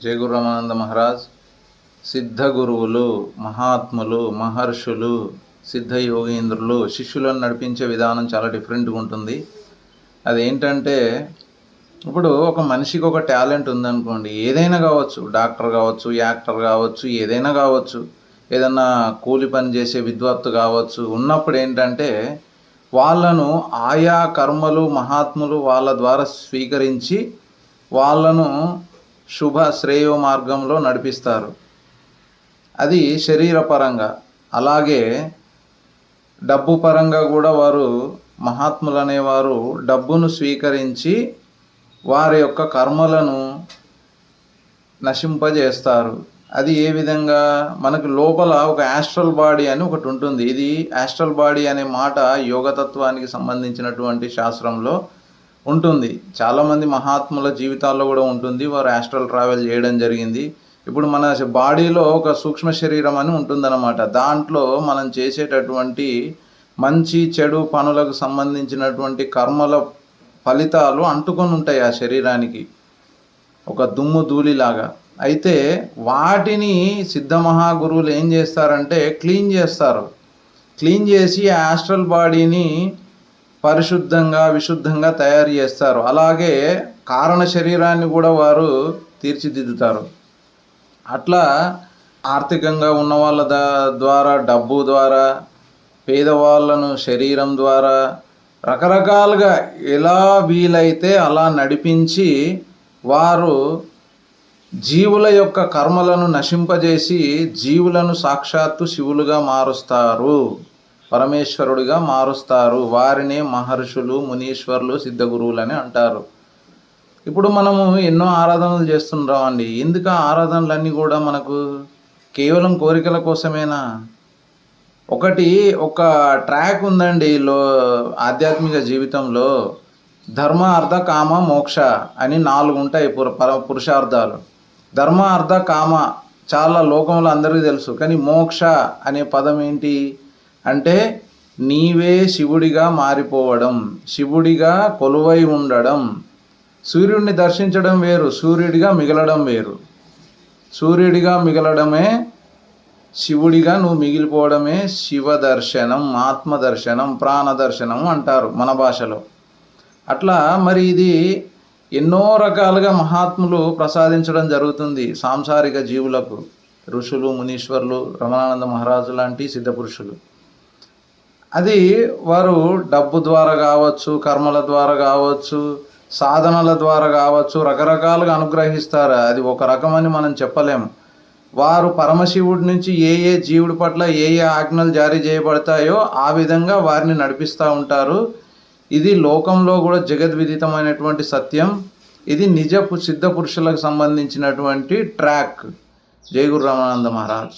జయ గురు రామానంద మహారాజ్. సిద్ధ గురువులు, మహాత్ములు, మహర్షులు, సిద్ధ యోగీంద్రులు శిష్యులను నడిపించే విధానం చాలా డిఫరెంట్గా ఉంటుంది. అదేంటంటే, ఇప్పుడు ఒక మనిషికి ఒక టాలెంట్ ఉందనుకోండి, ఏదైనా కావచ్చు, డాక్టర్ కావచ్చు, యాక్టర్ కావచ్చు, ఏదైనా కావచ్చు, ఏదన్నా కూలి పని చేసే విద్వత్తు కావచ్చు. ఉన్నప్పుడు ఏంటంటే వాళ్ళను ఆయా కర్మలు మహాత్ములు వాళ్ళ ద్వారా స్వీకరించి వాళ్ళను శుభ శ్రేయో మార్గంలో నడిపిస్తారు. అది శరీరపరంగా. అలాగే డబ్బు పరంగా కూడా వారు మహాత్ములు అనేవారు డబ్బును స్వీకరించి వారి యొక్క కర్మలను నశింపజేస్తారు. అది ఏ విధంగా? మనకు లోపల ఒక యాస్ట్రల్ బాడీ అని ఒకటి ఉంటుంది. ఇది యాస్ట్రల్ బాడీ అనే మాట యోగతత్వానికి సంబంధించినటువంటి శాస్త్రంలో ఉంటుంది. చాలామంది మహాత్ముల జీవితాల్లో కూడా ఉంటుంది. వారు యాస్ట్రల్ ట్రావెల్ చేయడం జరిగింది. ఇప్పుడు మన బాడీలో ఒక సూక్ష్మ శరీరం అని ఉంటుందన్నమాట. దాంట్లో మనం చేసేటటువంటి మంచి చెడు పనులకు సంబంధించినటువంటి కర్మల ఫలితాలు అంటుకొని ఉంటాయి ఆ శరీరానికి, ఒక దుమ్ము ధూళిలాగా. అయితే వాటిని సిద్ధ మహాగురువులు ఏం చేస్తారంటే క్లీన్ చేస్తారు. క్లీన్ చేసి ఆ యాస్ట్రల్ బాడీని పరిశుద్ధంగా విశుద్ధంగా తయారు చేస్తారు. అలాగే కారణ శరీరాన్ని కూడా వారు తీర్చిదిద్దుతారు. అట్లా ఆర్థికంగా ఉన్న వాళ్ళ ద్వారా, డబ్బు ద్వారా, పేదవాళ్ళను శరీరం ద్వారా రకరకాలుగా ఎలా వీలైతే అలా నడిపించి వారు జీవుల యొక్క కర్మలను నశింపజేసి జీవులను సాక్షాత్తు శివులుగా మారుస్తారు, పరమేశ్వరుడిగా మారుస్తారు. వారినే మహర్షులు, మునీశ్వరులు, సిద్ధగురువులు అని అంటారు. ఇప్పుడు మనము ఎన్నో ఆరాధనలు చేస్తుంటామండి. ఎందుకు ఆ ఆరాధనలన్నీ కూడా మనకు కేవలం కోరికల కోసమేనా? ఒక ట్రాక్ ఉందండి ఆధ్యాత్మిక జీవితంలో. ధర్మ, అర్థ, కామ, మోక్ష అని 4 ఉంటాయి పురుషార్థాలు. ధర్మ, అర్థ, కామ చాలా లోకంలో అందరికీ తెలుసు. కానీ మోక్ష అనే పదం ఏంటి అంటే నీవే శివుడిగా మారిపోవడం, శివుడిగా కొలువై ఉండడం. సూర్యుడిని దర్శించడం వేరు, సూర్యుడిగా మిగలడం వేరు. సూర్యుడిగా మిగలడమే, శివుడిగా నువ్వు మిగిలిపోవడమే శివ దర్శనం, ఆత్మ దర్శనం, ప్రాణ దర్శనం అంటారు మన భాషలో. అట్లా మరి ఇది ఎన్నో రకాలుగా మహాత్ములు ప్రసాదించడం జరుగుతుంది సాంసారిక జీవులకు. ఋషులు, మునీశ్వరులు, రమణానంద మహారాజు లాంటి సిద్ధపురుషులు. అది వారు డబ్బు ద్వారా కావచ్చు, కర్మల ద్వారా కావచ్చు, సాధనల ద్వారా కావచ్చు, రకరకాలుగా అనుగ్రహిస్తారు. అది ఒక రకమని మనం చెప్పలేము. వారు పరమశివుడి నుంచి ఏ జీవుడి పట్ల ఏ ఆజ్ఞలు జారీ చేయబడతాయో ఆ విధంగా వారిని నడిపిస్తూ ఉంటారు. ఇది లోకంలో కూడా జగద్విదితమైనటువంటి సత్యం. ఇది నిజ సిద్ధ పురుషులకు సంబంధించినటువంటి ట్రాక్. జయ గురు రామానంద మహారాజ్.